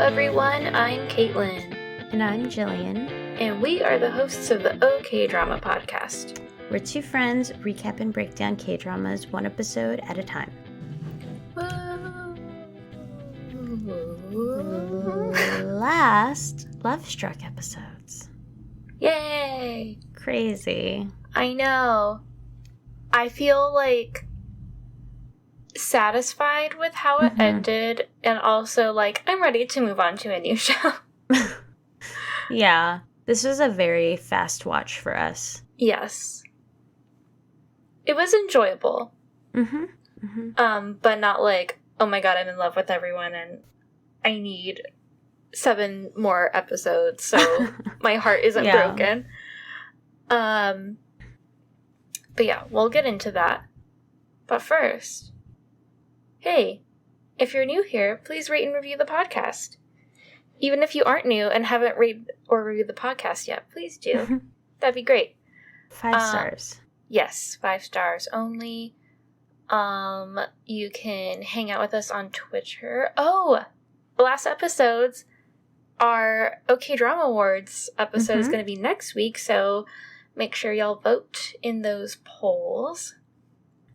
everyone, I'm Kaitlin. And I'm Jillian. And we are the hosts of the OK Drama podcast. We're two friends recap and break down K-dramas one episode at a time. Last Lovestruck episodes. Yay! Crazy. I know. I feel like satisfied with how it ended, and also like I'm ready to move on to a new show. Yeah, this was a very fast watch for us. Yes. It was enjoyable. But not like, oh my god, I'm in love with everyone and I need 7 more episodes so my heart isn't broken. But yeah, we'll get into that. But first, hey, if you're new here, please rate and review the podcast. Even if you aren't new and haven't rated or reviewed the podcast yet, please do. That'd be great. 5 stars. Yes, 5 stars only. You can hang out with us on Twitter. Oh, last episodes, our OK Drama Awards episode is going to be next week, so make sure y'all vote in those polls.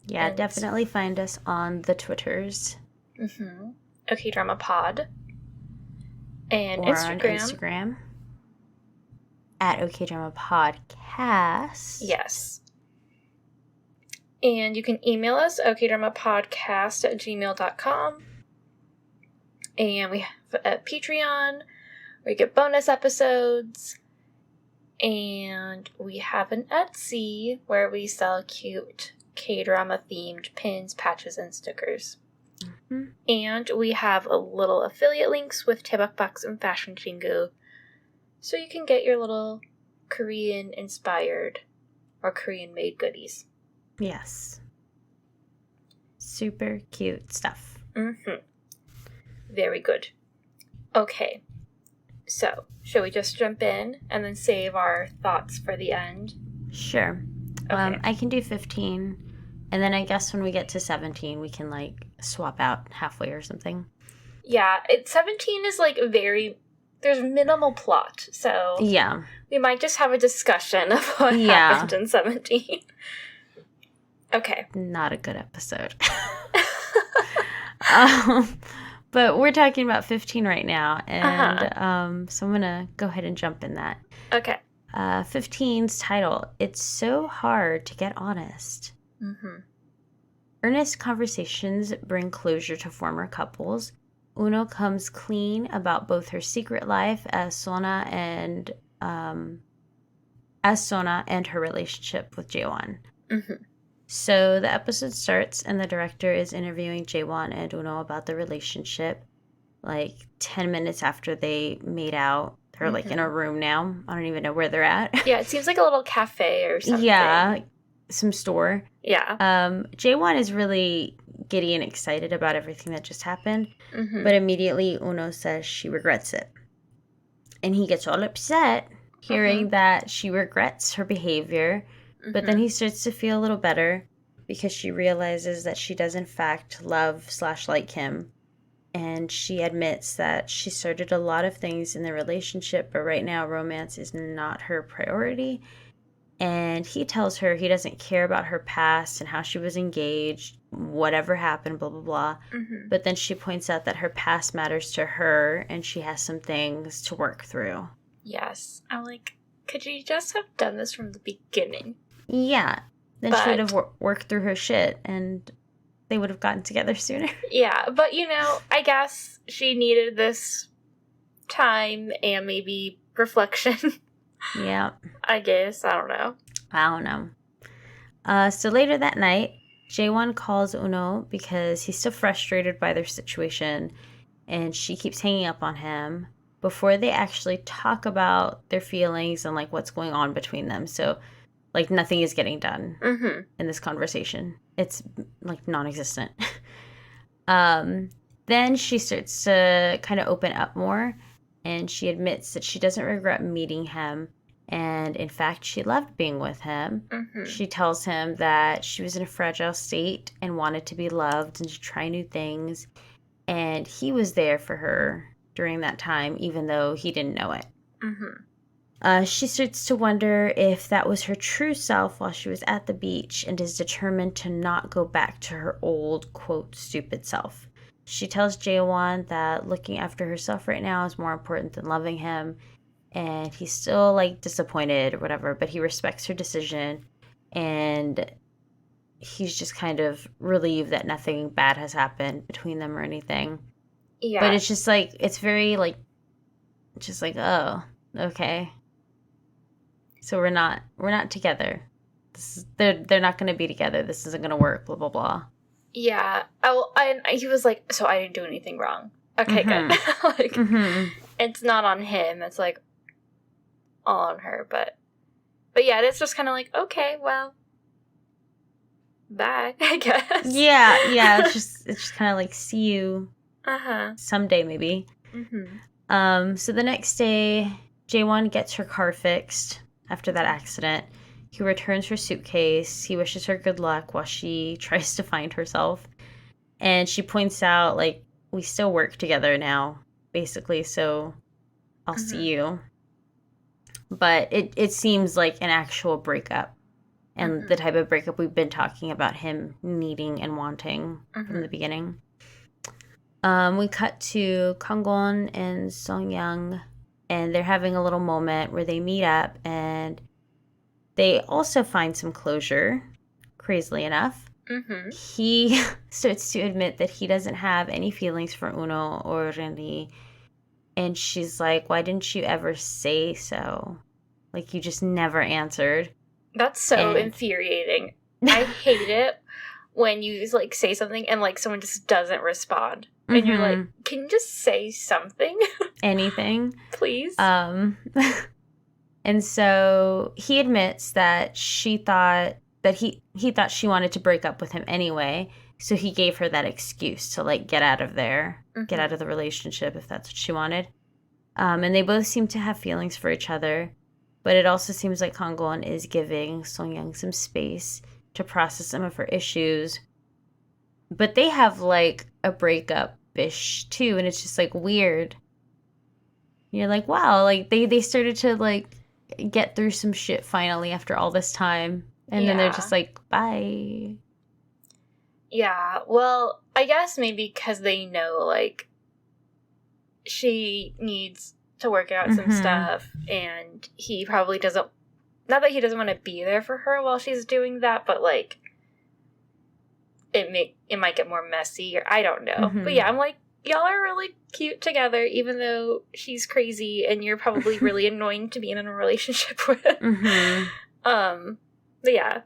Yeah, and definitely find us on the Twitters. OK Drama Pod. And or on Instagram. At OK Drama Podcast. Yes. And you can email us, okdramapodcast@gmail.com. And we have a Patreon where you get bonus episodes. And we have an Etsy where we sell cute K-drama themed pins, patches, and stickers. And we have a little affiliate links with Daebak Box and Fashion Chingu. So you can get your little Korean-inspired or Korean-made goodies. Yes. Super cute stuff. Very good. Okay. So, shall we just jump in and then save our thoughts for the end? Sure. Okay. I can do 15. And then I guess when we get to 17, we can, like, swap out halfway or something. Yeah. 17 is, like, there's minimal plot. So, yeah, we might just have a discussion of what happened in 17. Okay. Not a good episode. But we're talking about 15 right now, and so I'm going to go ahead and jump in that. Okay. 15's title, It's So Hard to Get Honest. Earnest conversations bring closure to former couples. Uno comes clean about both her secret life as Sona and her relationship with Jaewon. So the episode starts and the director is interviewing Jaewon and Uno about the relationship. Like 10 minutes after they made out. They're like in a room now. I don't even know where they're at. Yeah, it seems like a little cafe or something. Yeah, some store. Yeah. Jaewon is really giddy and excited about everything that just happened. But immediately Uno says she regrets it. And he gets all upset hearing that she regrets her behavior. But then he starts to feel a little better because she realizes that she does in fact love/like him. And she admits that she started a lot of things in the relationship, but right now romance is not her priority. And he tells her he doesn't care about her past and how she was engaged, whatever happened, blah, blah, blah. But then she points out that her past matters to her and she has some things to work through. Yes. I'm like, could you just have done this from the beginning? Yeah. Then she would have worked through her shit and they would have gotten together sooner. Yeah, but I guess she needed this time and maybe reflection. Yeah. I guess. I don't know. So later that night, Jaewon calls Uno because he's still frustrated by their situation and she keeps hanging up on him before they actually talk about their feelings and like what's going on between them. So like nothing is getting done in this conversation. It's like non-existent. Then she starts to kind of open up more and she admits that she doesn't regret meeting him. And in fact, she loved being with him. She tells him that she was in a fragile state and wanted to be loved and to try new things. And he was there for her during that time, even though he didn't know it. Mm-hmm. She starts to wonder if that was her true self while she was at the beach and is determined to not go back to her old, quote, stupid self. She tells Jaewon that looking after herself right now is more important than loving him, and he's still, like, disappointed or whatever, but he respects her decision, and he's just kind of relieved that nothing bad has happened between them or anything. Yeah. But it's just, like, it's very, like, just like, oh, okay. So we're not together. They're not going to be together. This isn't going to work, blah, blah, blah. Yeah. He was like, so I didn't do anything wrong. Okay, good. Like, it's not on him. It's, like, all on her. But yeah, it's just kind of like, okay, well, bye, I guess. Yeah. It's just kind of like, see you someday, maybe. So the next day, Jaewon gets her car fixed after that accident. He returns her suitcase. He wishes her good luck while she tries to find herself. And she points out, like, we still work together now, basically, so I'll see you. But it seems like an actual breakup. And the type of breakup we've been talking about him needing and wanting from the beginning. We cut to Kangwon and Songyoung, and they're having a little moment where they meet up, and they also find some closure, crazily enough. He starts to admit that he doesn't have any feelings for Uno or Renri, and she's like, why didn't you ever say so? Like, you just never answered. That's so infuriating. I hate it when you, like, say something and, like, someone just doesn't respond. And you're like, can you just say something? Anything. Please? And so he admits that she thought that he thought she wanted to break up with him anyway. So he gave her that excuse to, like, get out of there, get out of the relationship if that's what she wanted. And they both seem to have feelings for each other. But it also seems like Kangwon is giving Songyoung some space to process some of her issues. But they have, like, a breakup-ish, too, and it's just, like, weird. You're like, wow, like, they started to, like, get through some shit finally after all this time. And then they're just like, bye. Yeah, well, I guess maybe because they know, like, she needs to work out some stuff, and he probably doesn't, not that he doesn't want to be there for her while she's doing that, but, like, it might get more messy, or I don't know. But yeah, I'm like, y'all are really cute together, even though she's crazy and you're probably really annoying to be in a relationship with. But yeah,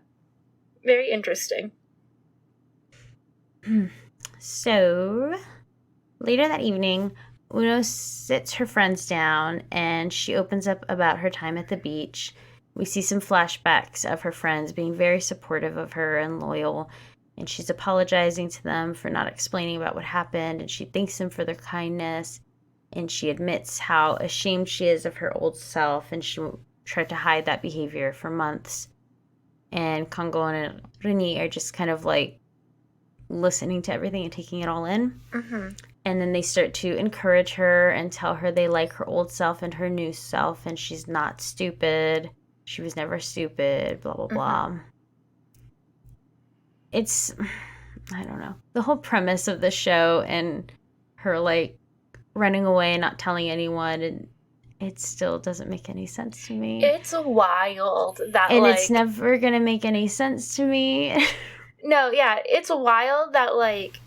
very interesting. So, later that evening, Uno sits her friends down and she opens up about her time at the beach. We see some flashbacks of her friends being very supportive of her and loyal, and she's apologizing to them for not explaining about what happened, and she thanks them for their kindness, and she admits how ashamed she is of her old self, and she tried to hide that behavior for months. And Kangwon and Rini are just kind of, like, listening to everything and taking it all in. And then they start to encourage her and tell her they like her old self and her new self, and she's not stupid. She was never stupid, blah, blah, blah. It's, I don't know, the whole premise of the show and her, like, running away and not telling anyone, and it still doesn't make any sense to me. It's wild that, and like, it's never gonna make any sense to me. No, yeah, it's wild that, like,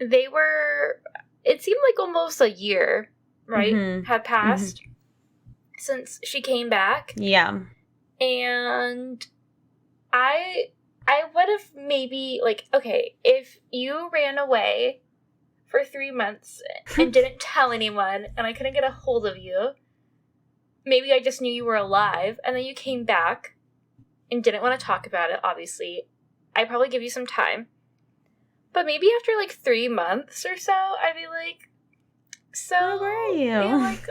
they were, it seemed like almost a year, right, had passed since she came back. Yeah. And I would have maybe, like, okay, if you ran away for 3 months and didn't tell anyone and I couldn't get a hold of you, maybe I just knew you were alive, and then you came back and didn't want to talk about it, obviously, I'd probably give you some time. But maybe after, like, 3 months or so, I'd be like, so, where were you? Like,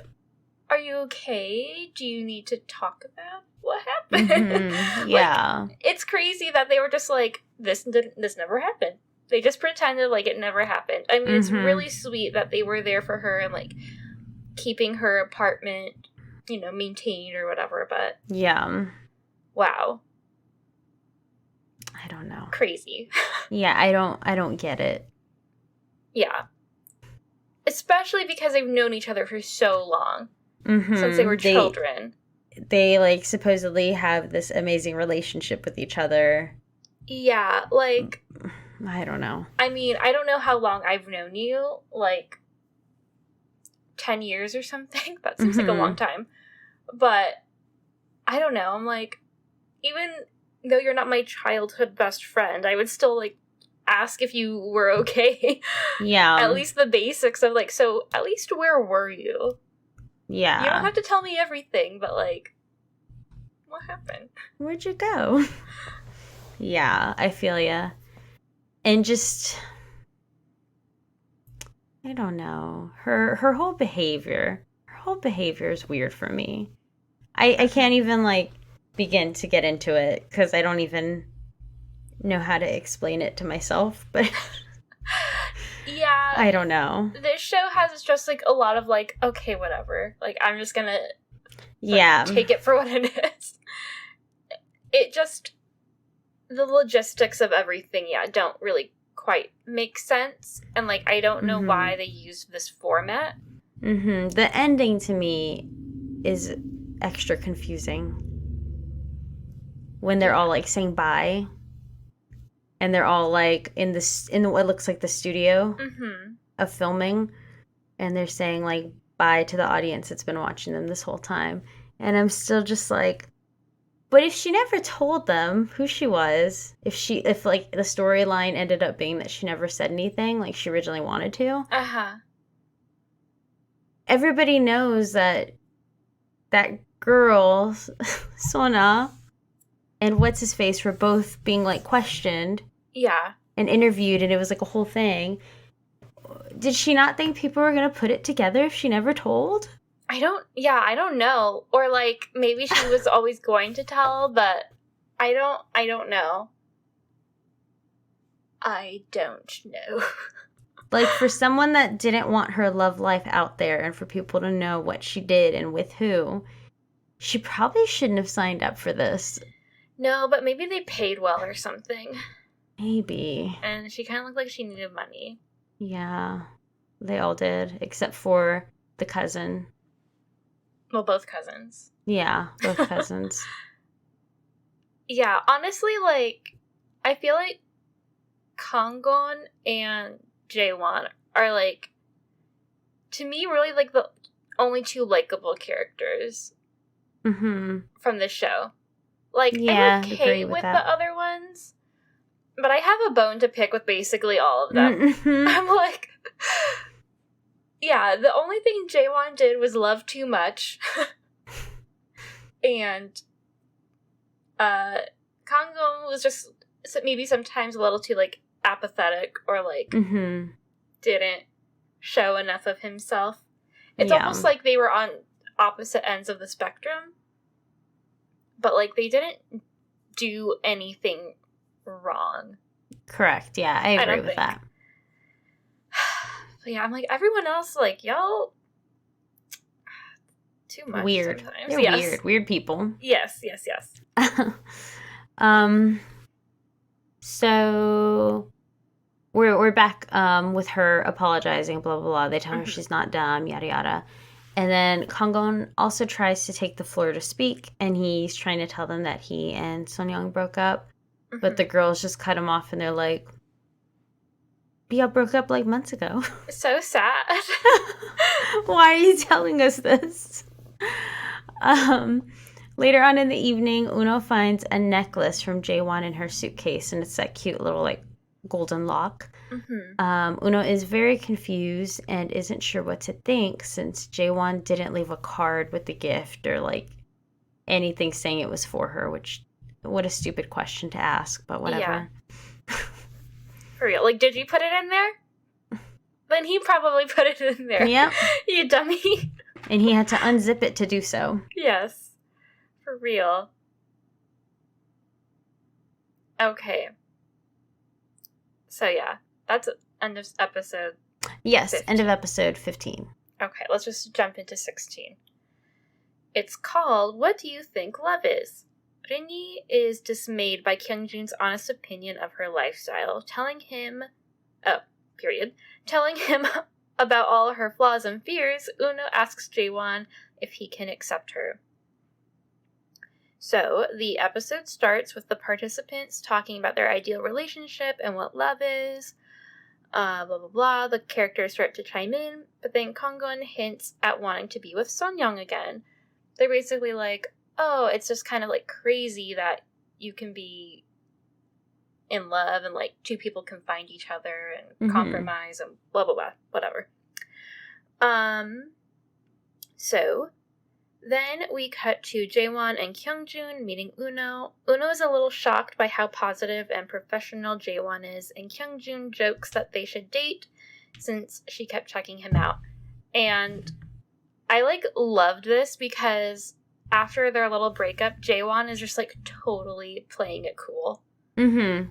are you okay? Do you need to talk about what happened? Yeah. Like, it's crazy that they were just like, this never happened. They just pretended like it never happened. I mean, it's really sweet that they were there for her and, like, keeping her apartment, you know, maintained or whatever, but... Yeah. Wow. I don't know. Crazy. Yeah, I don't get it. Yeah. Especially because they've known each other for so long. Since they were children. They, like, supposedly have this amazing relationship with each other. Yeah, like... I don't know. I mean, I don't know how long I've known you. Like, 10 years or something? That seems like a long time. But, I don't know. I'm like, even though you're not my childhood best friend, I would still, like, ask if you were okay. Yeah. At least the basics of, like, so, at least where were you? Yeah. You don't have to tell me everything, but, like, what happened? Where'd you go? Yeah, I feel ya. And just, I don't know. Her whole behavior is weird for me. I can't even, like, begin to get into it because I don't even know how to explain it to myself, but yeah, I don't know. This show has just, like, a lot of, like, okay, whatever. Like, I'm just gonna take it for what it is. It just, the logistics of everything, don't really quite make sense. And, like, I don't know why they use this format. The ending to me is extra confusing. When they're all, like, saying bye. And they're all, like, in what looks like the studio of filming. And they're saying, like, bye to the audience that's been watching them this whole time. And I'm still just like, but if she never told them who she was, if like, the storyline ended up being that she never said anything like she originally wanted to. Everybody knows that girl, Sona, and what's-his-face were both being, like, questioned. Yeah. And interviewed, and it was, like, a whole thing. Did she not think people were going to put it together if she never told? I don't know. Or, like, maybe she was always going to tell, but I don't know. I don't know. Like, for someone that didn't want her love life out there and for people to know what she did and with who, she probably shouldn't have signed up for this. No, but maybe they paid well or something. Maybe. And she kind of looked like she needed money. Yeah, they all did, except for the cousin. Well, both cousins. Yeah, both cousins. Yeah, honestly, like, I feel like Kangwon and Jaewon are, like, to me, really, like, the only two likable characters from this show. Like, yeah, I'm okay with the other ones, but I have a bone to pick with basically all of them. I'm like, yeah, the only thing Jaewon did was love too much. And Kangwon was just maybe sometimes a little too, like, apathetic or, like, didn't show enough of himself. It's almost like they were on opposite ends of the spectrum. But, like, they didn't do anything wrong. Correct, yeah, I agree with that. But yeah, I'm like, everyone else, like, y'all, too much weird. Sometimes. They're weird. Weird people. Yes. So we're back with her apologizing, blah, blah, blah. They tell her she's not dumb, yada, yada. And then Kangwon also tries to take the floor to speak, and he's trying to tell them that he and Sonyoung broke up. But the girls just cut him off, and they're like, y'all broke up, like, months ago. So sad. Why are you telling us this? Later on in the evening, Uno finds a necklace from Jaewon in her suitcase, and it's that cute little, like, golden lock. Uno is very confused and isn't sure what to think since Jaewon didn't leave a card with the gift or, like, anything saying it was for her, which, what a stupid question to ask, but whatever. Yeah. For real. Like, did you put it in there? Then he probably put it in there. Yep. You dummy. And he had to unzip it to do so. Yes. For real. Okay. So, yeah, that's end of episode Yes, 15. end of episode 15. Okay, let's just jump into 16. It's called What Do You Think Love Is? Rinyi is dismayed by Kyungjun's honest opinion of her lifestyle, telling him about all her flaws and fears. Uno asks Jaewon if he can accept her. So, the episode starts with the participants talking about their ideal relationship and what love is. Blah, blah, blah. The characters start to chime in, but then Kangwon hints at wanting to be with Sonyoung again. They're basically like, oh, it's just kind of, like, crazy that you can be in love and, like, two people can find each other and compromise and blah, blah, blah, whatever. So, then we cut to Jaewon and Kyungjun meeting Uno. Uno is a little shocked by how positive and professional Jaewon is, and Kyungjun jokes that they should date since she kept checking him out. And I, like, loved this because after their little breakup, Jaewon is just, like, totally playing it cool.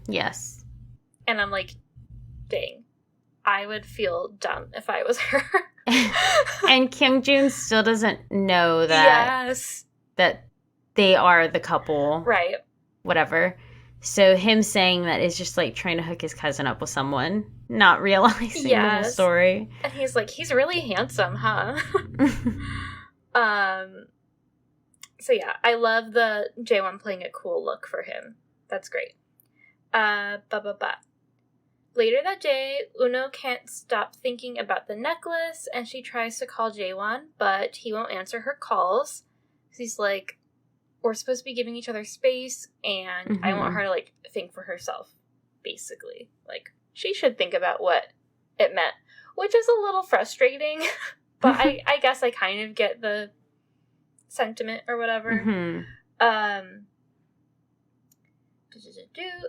Yes. And I'm like, dang, I would feel dumb if I was her. And Kyungjun still doesn't know that that they are the couple. Right. Whatever. So him saying that is just like trying to hook his cousin up with someone, not realizing the whole story. And he's like, he's really handsome, huh? So yeah, I love the Jaewon playing a cool look for him. That's great. Later that day, Uno can't stop thinking about the necklace, and she tries to call Jaewon, but he won't answer her calls. He's like, we're supposed to be giving each other space, and I want her to, like, think for herself, basically. Like, she should think about what it meant, which is a little frustrating, but I guess I kind of get the sentiment or whatever.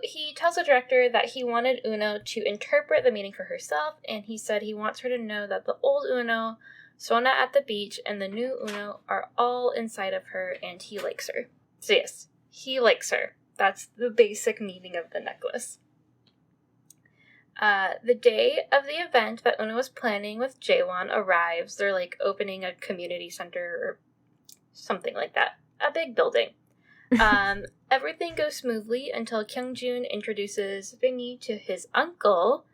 He tells the director that he wanted Uno to interpret the meaning for herself, and he said he wants her to know that the old Uno, Sona at the beach, and the new Uno are all inside of her, and he likes her. So yes, he likes her. That's the basic meaning of the necklace. The day of the event that Uno was planning with Jaewon arrives. They're, like, opening a community center or something like that. A big building. Everything goes smoothly until Kyungjun introduces Vinny to his uncle.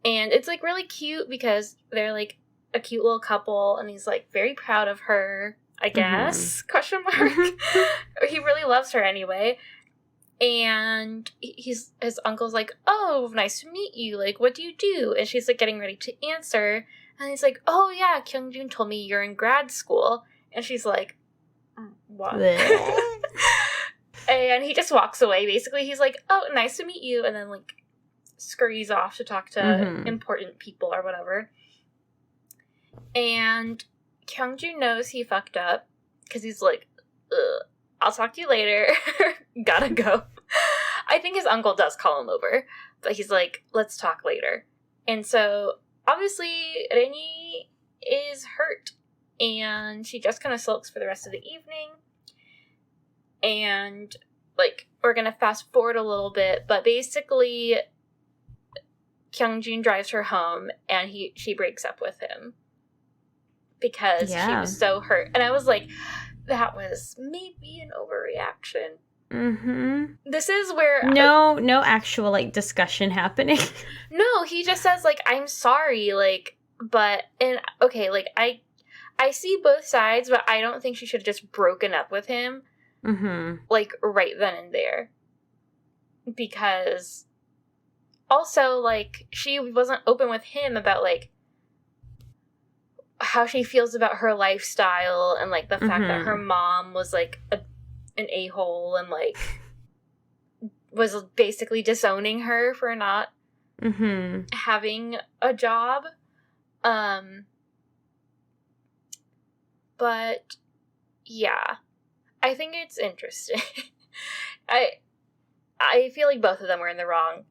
And it's, like, really cute because they're, like, a cute little couple, and he's, like, very proud of her, I guess, question mark. He really loves her anyway. And his uncle's like, oh, nice to meet you, like, what do you do? And she's, like, getting ready to answer, and he's like, oh, yeah, Kyungjun told me you're in grad school. And she's like, what? And he just walks away, basically. He's like, oh, nice to meet you, and then, like, scurries off to talk to important people or whatever. And Kyungjun knows he fucked up, because he's like, ugh, I'll talk to you later. Gotta go. I think his uncle does call him over, but he's like, let's talk later. And so, obviously, Reni is hurt, and she just kind of sulks for the rest of the evening. And, like, we're gonna fast forward a little bit, but basically, Kyungjun drives her home, and she breaks up with him. Because she was so hurt. And I was like, that was maybe an overreaction. This is where... No actual, like, discussion happening. No, he just says, like, I'm sorry, like, but... And, okay, like, I see both sides, but I don't think she should have just broken up with him. Like, right then and there. Because... Also, like, she wasn't open with him about, like, how she feels about her lifestyle and, like, the fact that her mom was, like, an a-hole and, like, was basically disowning her for not having a job. But, yeah. I think it's interesting. I feel like both of them were in the wrong.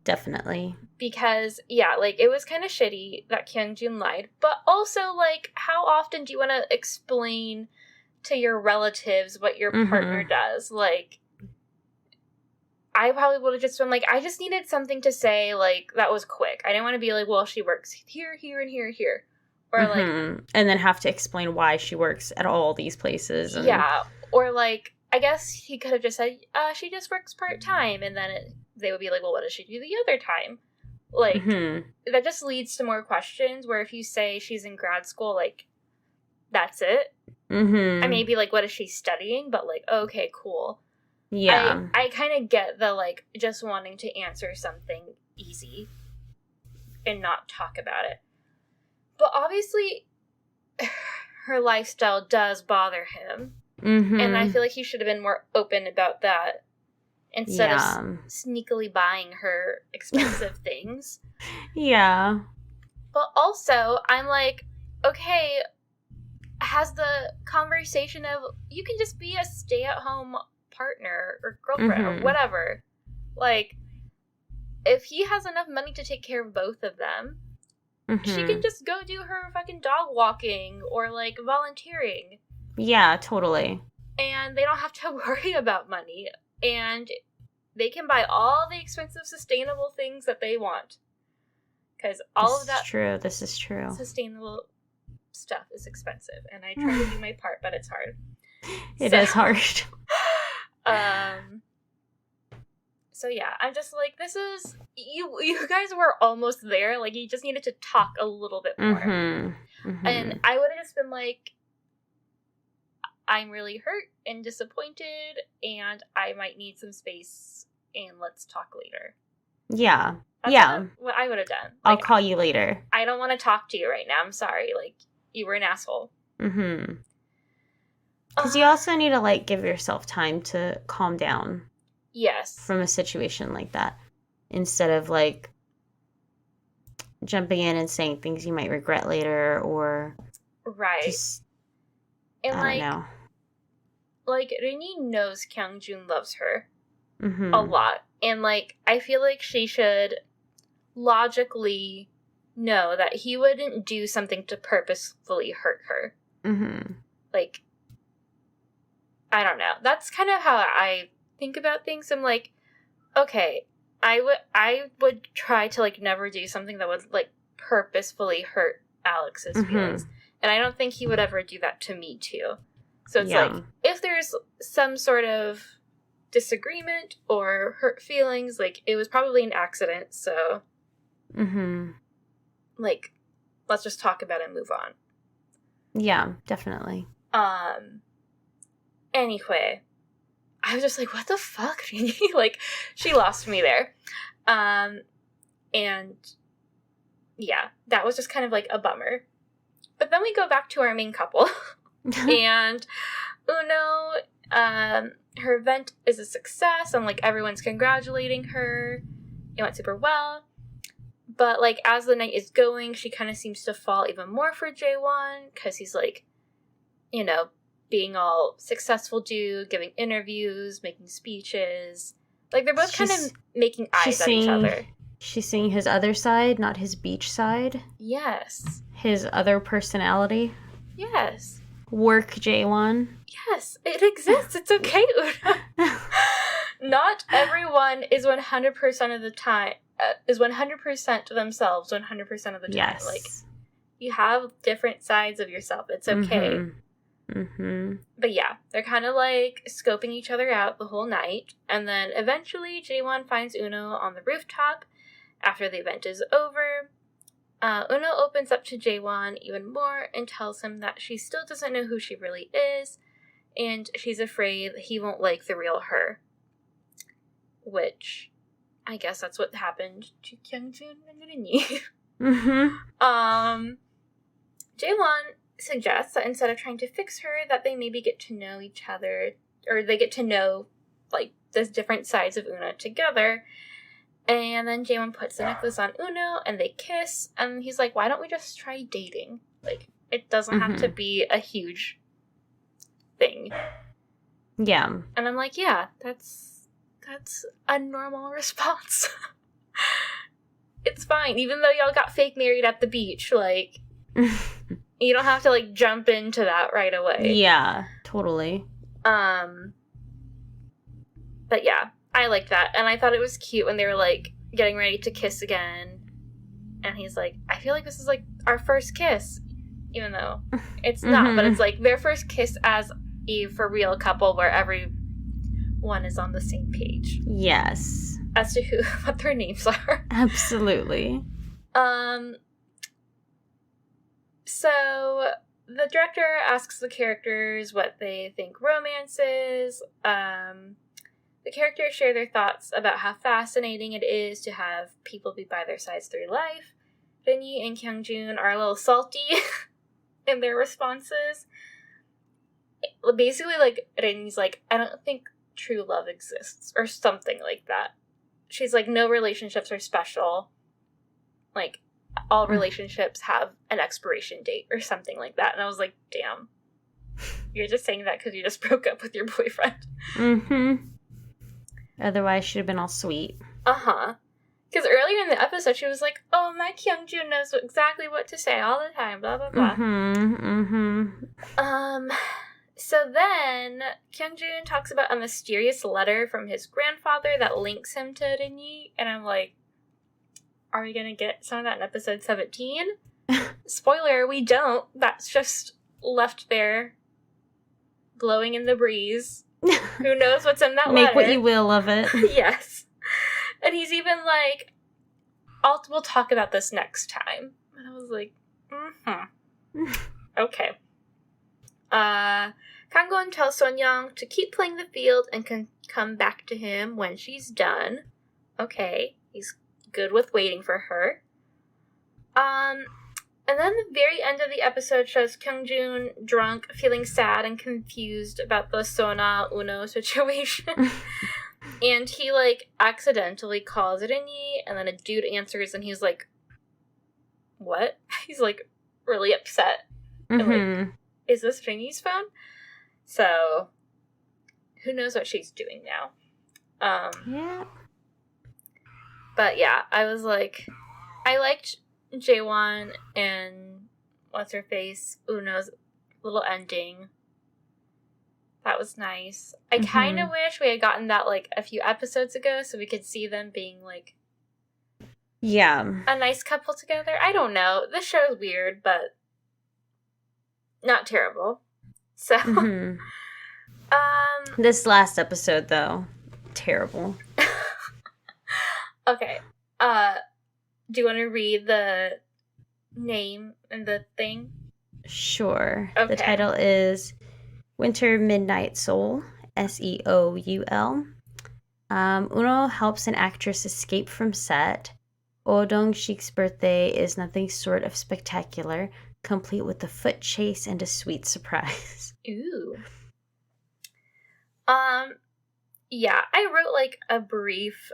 Definitely. Because, yeah, like, it was kind of shitty that Kyungjun lied. But also, like, how often do you want to explain to your relatives what your partner does? Like, I probably would have just been like, I just needed something to say, like, that was quick. I didn't want to be like, well, she works here, here, and here, here. Or, like... And then have to explain why she works at all these places. And... Yeah. Or, like, I guess he could have just said, she just works part-time. And then they would be like, well, what does she do the other time? Like, that just leads to more questions, where if you say she's in grad school, like, that's it. I may be like, what is she studying? But, like, okay, cool. Yeah. I kind of get the, like, just wanting to answer something easy and not talk about it. But obviously, her lifestyle does bother him. And I feel like he should have been more open about that instead of sneakily buying her expensive things. Yeah. But also, I'm like, okay, has the conversation of, you can just be a stay-at-home partner or girlfriend or whatever. Like, if he has enough money to take care of both of them, she can just go do her fucking dog walking or, like, volunteering. Yeah, totally. And they don't have to worry about money. And they can buy all the expensive, sustainable things that they want. Because all of that... This is true. Sustainable stuff is expensive. And I try to do my part, but it's hard. It is hard. So yeah, I'm just like, this is... You guys were almost there. Like, you just needed to talk a little bit more. And I would have just been like, I'm really hurt and disappointed, and I might need some space, and let's talk later. Yeah. That's what I would have done. Like, I'll call you later. I don't want to talk to you right now. I'm sorry. Like, you were an asshole. Because you also need to, like, give yourself time to calm down. Yes. From a situation like that. Instead of, like, jumping in and saying things you might regret later, or... Right. Just, and, I don't know. Like, Rini knows Kyung-jun loves her a lot. And, like, I feel like she should logically know that he wouldn't do something to purposefully hurt her. Like, I don't know. That's kind of how I think about things. I'm like, okay, I would try to, like, never do something that would, like, purposefully hurt Alex's feelings. And I don't think he would ever do that to me, too. So it's like, if there's some sort of disagreement or hurt feelings, like, it was probably an accident, so... Like, let's just talk about it and move on. Yeah, definitely. Anyway, I was just like, what the fuck, Rini? Like, she lost me there. And, yeah, that was just kind of, like, a bummer. But then we go back to our main couple. And Uno, her event is a success, and, like, everyone's congratulating her. It went super well. But, like, as the night is going, she kind of seems to fall even more for Jaewon, because he's, like, you know, being all successful dude, giving interviews, making speeches. Like, they're both kind of making eyes at each other. She's seeing his other side, not his beach side. Yes. His other personality. Yes. Work Jaewon. Yes, it exists. It's okay, Una. Not everyone is 100% of the time, is 100% themselves 100% of the time. Yes. Like, you have different sides of yourself. It's okay. But yeah, they're kind of, like, scoping each other out the whole night. And then eventually Jaewon finds Uno on the rooftop after the event is over. Uno opens up to Jaewon even more and tells him that she still doesn't know who she really is, and she's afraid he won't like the real her. Which, I guess that's what happened to Kyung-jun and Rini. Jaewon suggests that instead of trying to fix her, that they maybe get to know each other, or they get to know, like, the different sides of Uno together. And then Jaewon puts the necklace on Uno, and they kiss, and he's like, why don't we just try dating? Like, it doesn't have to be a huge thing. Yeah. And I'm like, yeah, that's a normal response. It's fine, even though y'all got fake married at the beach, like, you don't have to, like, jump into that right away. Yeah, totally. But yeah, I liked that. And I thought it was cute when they were, like, getting ready to kiss again. And he's like, I feel like this is, like, our first kiss. Even though it's not. But it's, like, their first kiss as a for real couple where everyone is on the same page. Yes. As to what their names are. Absolutely. So the director asks the characters what they think romance is. The characters share their thoughts about how fascinating it is to have people be by their sides through life. Renyi and Kyungjun are a little salty in their responses. Basically, like, Renyi's like, I don't think true love exists, or something like that. She's like, no relationships are special. Like, all relationships have an expiration date, or something like that. And I was like, damn. You're just saying that because you just broke up with your boyfriend. Mm-hmm. Otherwise, she'd have been all sweet. Uh-huh. Because earlier in the episode, she was like, oh, my Kyungjun knows exactly what to say all the time, blah, blah, blah. So then, Kyungjun talks about a mysterious letter from his grandfather that links him to Renyi, and I'm like, are we gonna get some of that in episode 17? Spoiler, we don't. That's just left there, blowing in the breeze. Who knows what's in that letter? Make what you will of it. Yes. And he's even like, we'll talk about this next time. And I was like, Okay. Kangwon tells Sonyoung to keep playing the field and can come back to him when she's done. Okay. He's good with waiting for her. And then the very end of the episode shows Kyungjun drunk, feeling sad and confused about the Sona-Uno situation. And he, like, accidentally calls Renyi, and then a dude answers, and he's like, what? He's, like, really upset. And, like, is this Renyi's phone? So, who knows what she's doing now. Yeah. But, yeah, I was like, I liked Jaewon and what's-her-face, Uno's little ending. That was nice. I kind of wish we had gotten that, like, a few episodes ago so we could see them being, like, a nice couple together. I don't know. This show's weird, but not terrible. So, this last episode, though, terrible. Okay. Do you want to read the name and the thing? Sure. Okay. The title is Winter Midnight Soul, Seoul. Uno helps an actress escape from set. Oh Dong-shik's birthday is nothing short of spectacular, complete with a foot chase and a sweet surprise. Ooh. Yeah, I wrote, like, a brief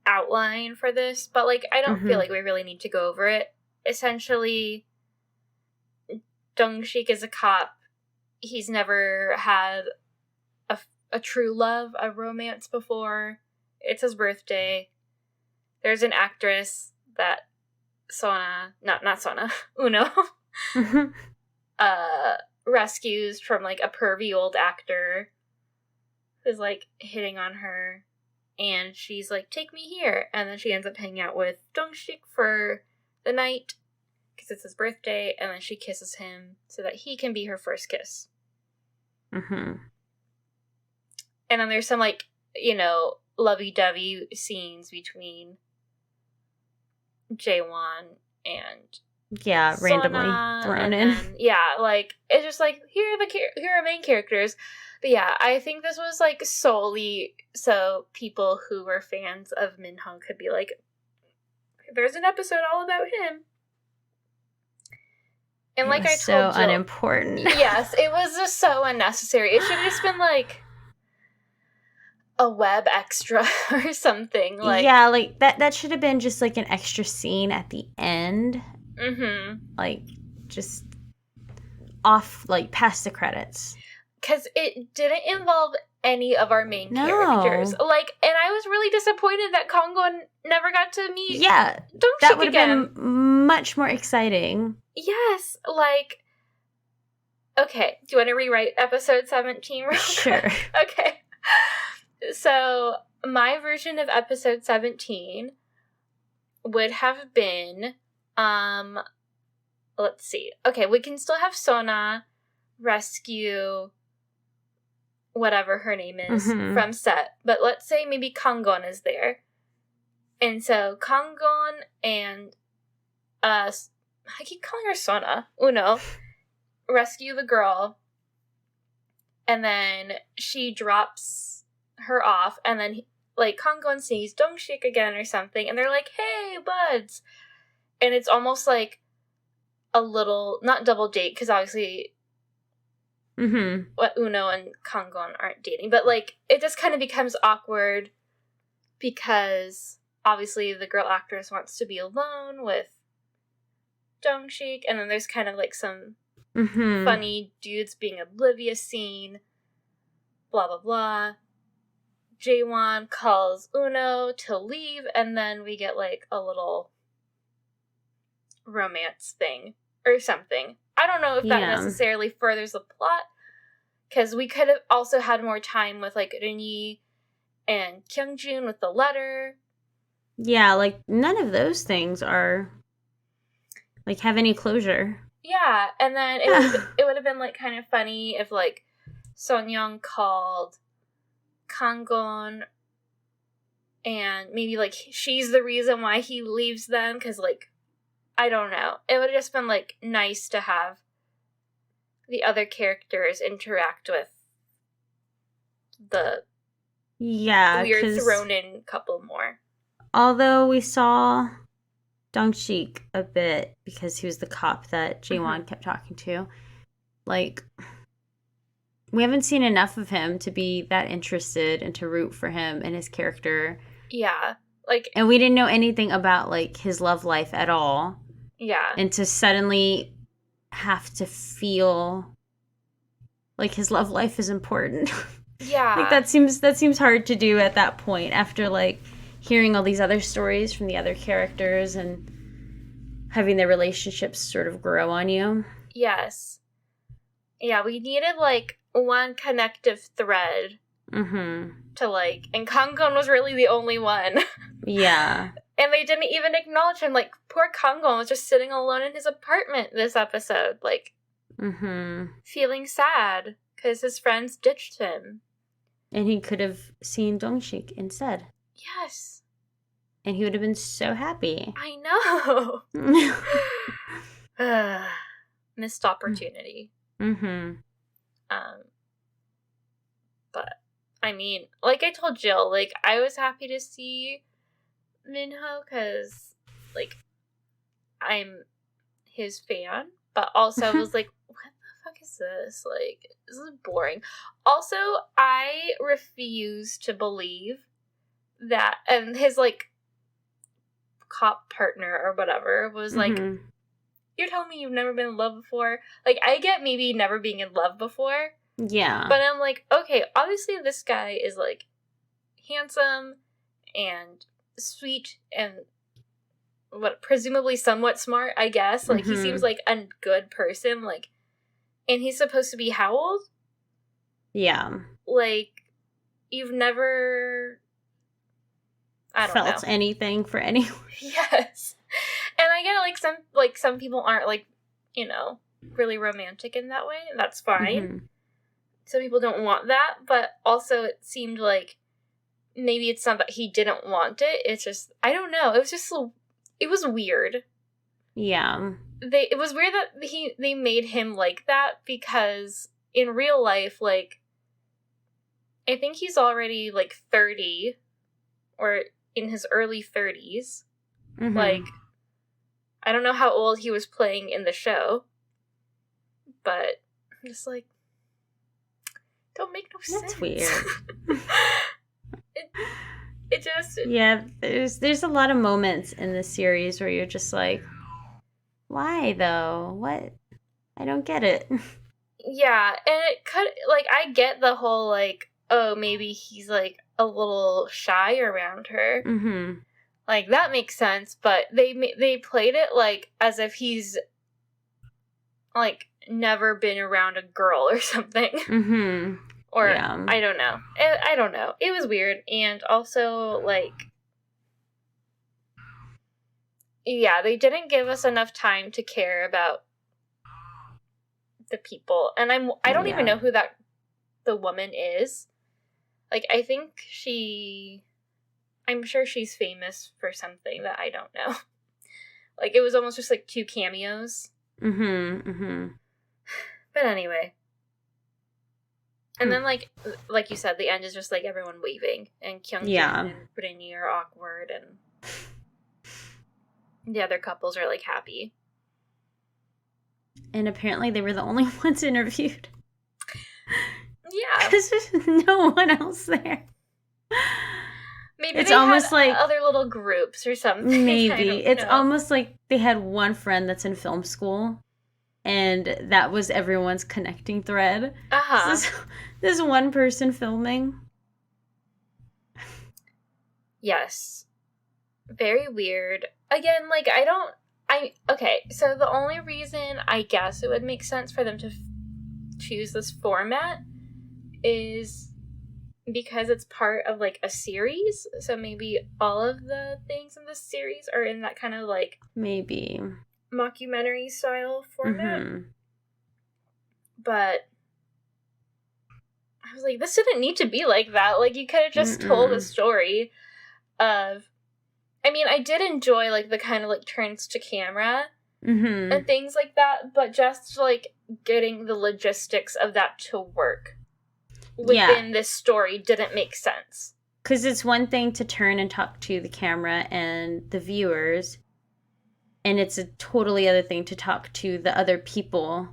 outline for this, but, like, I don't feel like we really need to go over it. Essentially, Dong-shik is a cop. He's never had a true love, a romance before. It's his birthday. There's an actress that Uno, rescues from, like, a pervy old actor who's, like, hitting on her. And she's like, take me here. And then she ends up hanging out with Dong-shik for the night because it's his birthday. And then she kisses him so that he can be her first kiss. And then there's some, like, you know, lovey-dovey scenes between Jaewon and randomly thrown in. Then, like, it's just like, here are main characters. But yeah, I think this was, like, solely so people who were fans of Minhung could be like, there's an episode all about him. And like I told so Jill, unimportant. Yes, it was just so unnecessary. It should have just been, like, a web extra or something. Like, yeah, like, that should have been just, like, an extra scene at the end. Like, just off, like, past the credits. Because it didn't involve any of our main characters. Like, and I was really disappointed that Kangwon never got to meet Dong-shik that would again. have been much more exciting. Yes, like, okay, do you want to rewrite episode 17 real quick? Sure. Okay. So, my version of episode 17 would have been, let's see. Okay, we can still have Sona rescue whatever her name is from Set, but let's say maybe Kanggon is there. And so Kanggon and I keep calling her Sona, Uno, rescue the girl, and then she drops her off, and then like Kanggon sees Dongshik again or something, and they're like, "Hey, buds," and it's almost like a little, not double date, because obviously what Uno and Kanggon aren't dating, but like it just kind of becomes awkward because obviously the girl actress wants to be alone with Dongshik, and then there's kind of like some funny dudes being oblivious scene, blah blah blah. Jaewon calls Uno to leave, and then we get like a little romance thing or something. I don't know if that necessarily furthers the plot, because we could have also had more time with like Rinyi and Kyungjun with the letter. Yeah, like none of those things are like have any closure. Yeah, and then it would have been like kind of funny if like Sonyeon called Kanggon and maybe like she's the reason why he leaves them, because like I don't know, it would have just been like nice to have the other characters interact with the weird thrown in couple more. Although we saw Dongshik a bit because he was the cop that Jaewon kept talking to, like we haven't seen enough of him to be that interested and to root for him and his character. Yeah. Like, and we didn't know anything about like his love life at all. Yeah. And to suddenly have to feel like his love life is important. Yeah. Like that seems hard to do at that point after like hearing all these other stories from the other characters and having their relationships sort of grow on you. Yes. Yeah, we needed like one connective thread to like, and Kanggon was really the only one. Yeah. And they didn't even acknowledge him. Like, poor Kanggon was just sitting alone in his apartment this episode, like, feeling sad because his friends ditched him. And he could have seen Dongshik instead. Yes. And he would have been so happy. I know. Missed opportunity. But, I mean, like I told Jill, like, I was happy to see Minho because, like, I'm his fan, but also I was like, what the fuck is this? Like, this is boring. Also, I refuse to believe that, and his, like, cop partner or whatever was like, you're telling me you've never been in love before? Like, I get maybe never being in love before. Yeah. But I'm like, okay, obviously this guy is, like, handsome and sweet and presumably somewhat smart, I guess. Like, he seems like a good person, like, and he's supposed to be how old? Yeah. Like, you've never, I don't know. Felt anything for anyone. Yes. And I get, like, some people aren't, like, you know, really romantic in that way. That's fine. Some people don't want that, but also it seemed like maybe it's not that he didn't want it. It's just, I don't know. It was just, it was weird. Yeah. It was weird that they made him like that because in real life, like, I think he's already, like, 30 or in his early 30s. Like, I don't know how old he was playing in the show, but I'm just like, don't make no sense. That's weird. It just... Yeah, there's a lot of moments in this series where you're just like, why though? What? I don't get it. Yeah, and it could, like, I get the whole, like, oh, maybe he's, like, a little shy around her. Like, that makes sense, but they played it, like, as if he's, like, never been around a girl or something. Or, I don't know. I don't know. It was weird. And also, like, yeah, they didn't give us enough time to care about the people. And I don't even know who the woman is. Like, I think I'm sure she's famous for something that I don't know. Like, it was almost just, like, 2 cameos. But anyway. And then, like you said, the end is just, like, everyone waving. And Kyung-jin and Brittany are awkward. And the other couples are, like, happy. And apparently they were the only ones interviewed. Yeah. Because there's no one else there. Maybe it's almost had like other little groups or something. Maybe. It's almost like they had one friend that's in film school. And that was everyone's connecting thread. So this one person filming. Yes. Very weird. Again, like, okay, so the only reason I guess it would make sense for them to choose this format is because it's part of, like, a series. So maybe all of the things in this series are in that kind of, like... Maybe... mockumentary style format. But I was like, this didn't need to be like that. Like, you could have just told a story of... I mean, I did enjoy, like, the kind of, like, turns to camera and things like that, but just, like, getting the logistics of that to work within this story didn't make sense. Because it's one thing to turn and talk to the camera and the viewers, and it's a totally other thing to talk to the other people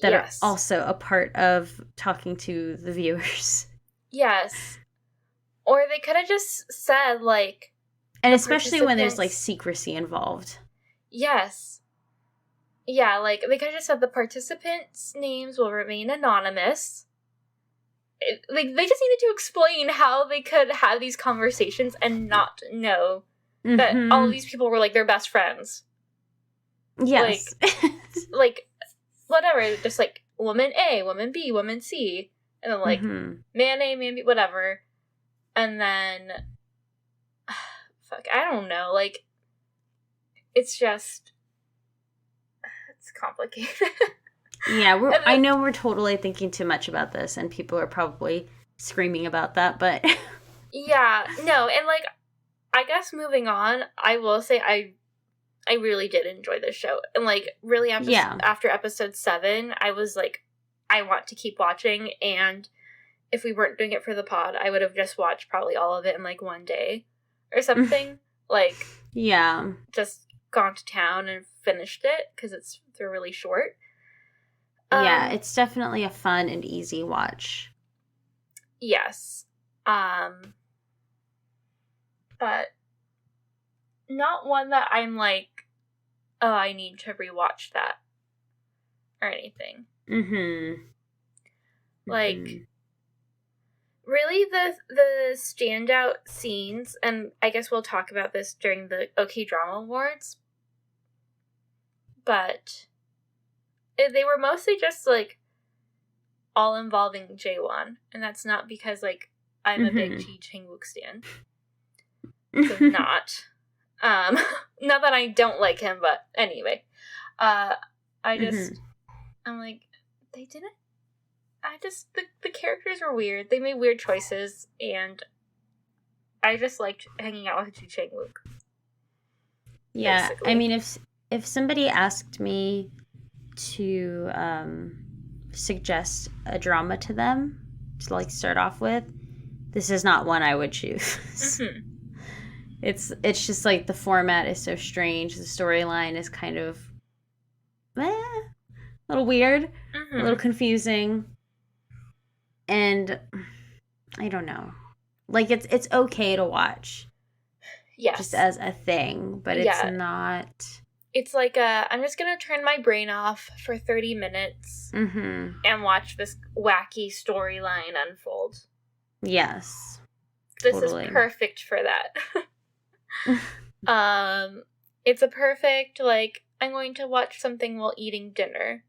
that are also a part of talking to the viewers. Yes. Or they could have just said, like... And especially when there's, like, secrecy involved. Yes. Yeah, like, they could have just said the participants' names will remain anonymous. Like, they just needed to explain how they could have these conversations and not know that all of these people were, like, their best friends. Yes. Like, whatever. Just, like, woman A, woman B, woman C. And then, like, man A, man B, whatever. And then... fuck, I don't know. Like, it's just... it's complicated. Yeah, I know we're totally thinking too much about this, and people are probably screaming about that, but... yeah, no, and, like, I guess moving on, I will say I really did enjoy this show. And, like, really after episode 7, I was like, I want to keep watching, and if we weren't doing it for the pod, I would have just watched probably all of it in, like, one day or something. Like, yeah, just gone to town and finished it, because they're really short. Yeah, it's definitely a fun and easy watch. Yes. But not one that I'm like, oh, I need to rewatch that or anything. Like, really the standout scenes, and I guess we'll talk about this during the OK Drama Awards, but they were mostly just, like, all involving Jaewon, and that's not because, like, I'm a big Chang-wook stan. So not. Not that I don't like him, but anyway. I'm like, the characters were weird. They made weird choices, and I just liked hanging out with Chang-wook. Yeah, basically. I mean, if somebody asked me to suggest a drama to them to, like, start off with, this is not one I would choose. It's just, like, the format is so strange. The storyline is kind of a little weird, a little confusing, and I don't know. Like, it's okay to watch, just as a thing, but it's not. It's like I'm just gonna turn my brain off for 30 minutes and watch this wacky storyline unfold. Yes, this is perfect for that. It's a perfect, like, I'm going to watch something while eating dinner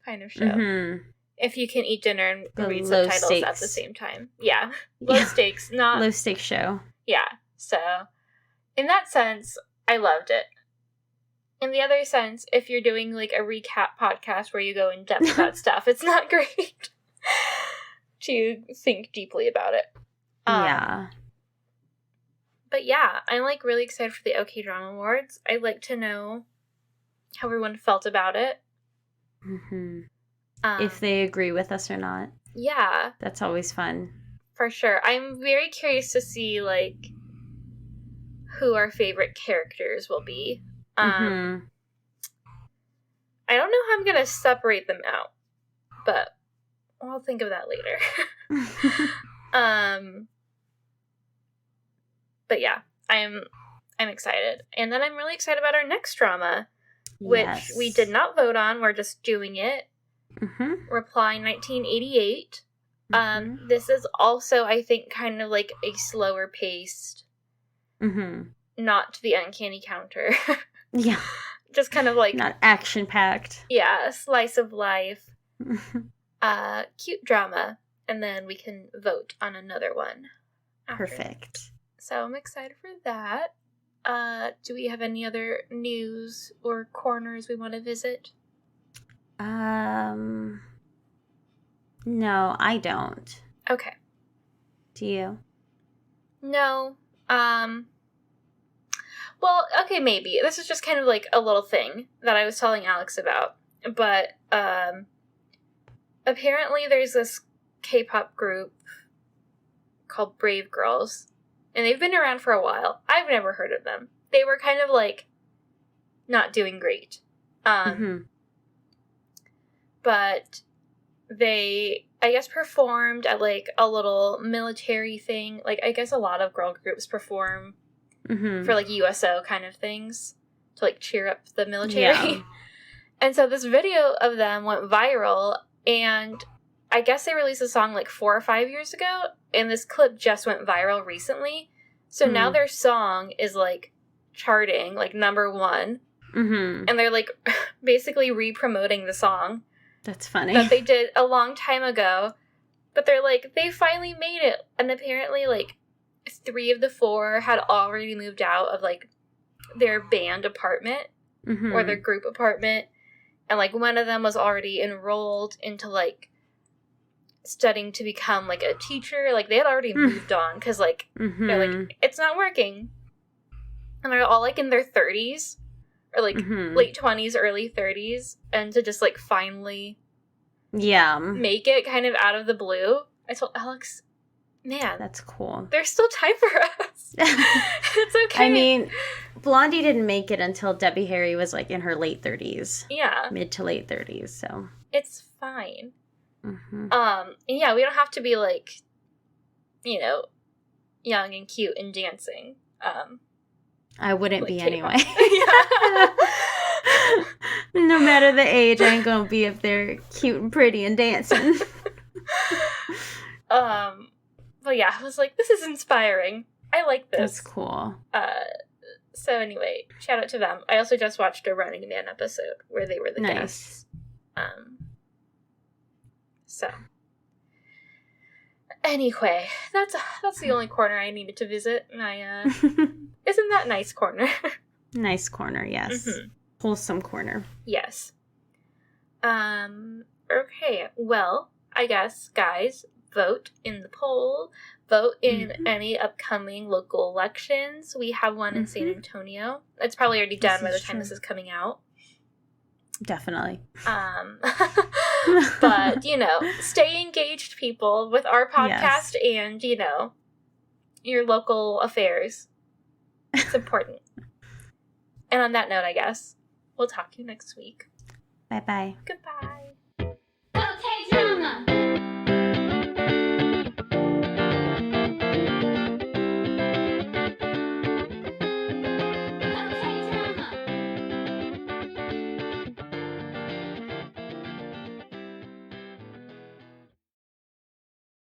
kind of show. if you can eat dinner and The read low subtitles stakes. at the same time. Yeah. Low stakes, not... Low stakes show. Yeah. So, in that sense, I loved it. In the other sense, if you're doing, like, a recap podcast where you go in depth about stuff, it's not great to think deeply about it. Yeah. But yeah, I'm, like, really excited for the OK Drama Awards. I'd like to know how everyone felt about it. Mm-hmm. If they agree with us or not. Yeah. That's always fun. For sure. I'm very curious to see, like, who our favorite characters will be. I don't know how I'm going to separate them out, but I'll think of that later. But yeah, I'm excited. And then I'm really excited about our next drama, which we did not vote on. We're just doing it. Reply 1988. This is also, I think, kind of like a slower paced, not the Uncanny Counter. Yeah. Just kind of like... Not action-packed. Yeah, slice of life. Cute drama. And then we can vote on another one. Perfect. So I'm excited for that. Do we have any other news or corners we want to visit? No, I don't. Okay. Do you? No. Well, okay, maybe. This is just kind of like a little thing that I was telling Alex about. But, apparently there's this K-pop group called Brave Girls. And they've been around for a while. I've never heard of them. They were kind of like not doing great. But they, I guess, performed at like a little military thing. Like, I guess a lot of girl groups perform for like USO kind of things to like cheer up the military. Yeah. And so this video of them went viral, and I guess they released a song like 4 or 5 years ago, and this clip just went viral recently. So now their song is like charting, like #1. And they're like basically re-promoting the song. That's funny. That they did a long time ago. But they're like, they finally made it. And apparently like 3 of the 4 had already moved out of like their band apartment or their group apartment. And like one of them was already enrolled into like studying to become like a teacher. Like they had already moved on because like they're like, it's not working. And they're all like in their 30s or like late 20s, early 30s, and to just like finally make it kind of out of the blue. I told Alex, man, that's cool. There's still time for us. It's okay. I mean, Blondie didn't make it until Debbie Harry was like in her late 30s. Yeah. Mid to late 30s, so. It's fine. And yeah, we don't have to be like, you know, young and cute and dancing. I wouldn't like be K-pop. Anyway. No matter the age, I ain't gonna be up there cute and pretty and dancing. But yeah, I was like, this is inspiring. I like this. That's cool. So anyway, shout out to them. I also just watched a Running Man episode where they were the guests. So anyway, that's the only corner I needed to visit. And isn't that nice corner? Nice corner, yes. Wholesome corner. Yes. Okay, well, I guess, guys, vote in the poll. Vote in any upcoming local elections. We have one in San Antonio. It's probably already done by the time this is coming out. Definitely. But, you know, stay engaged, people, with our podcast and, you know, your local affairs. It's important. And on that note, I guess, we'll talk to you next week. Bye-bye. Goodbye.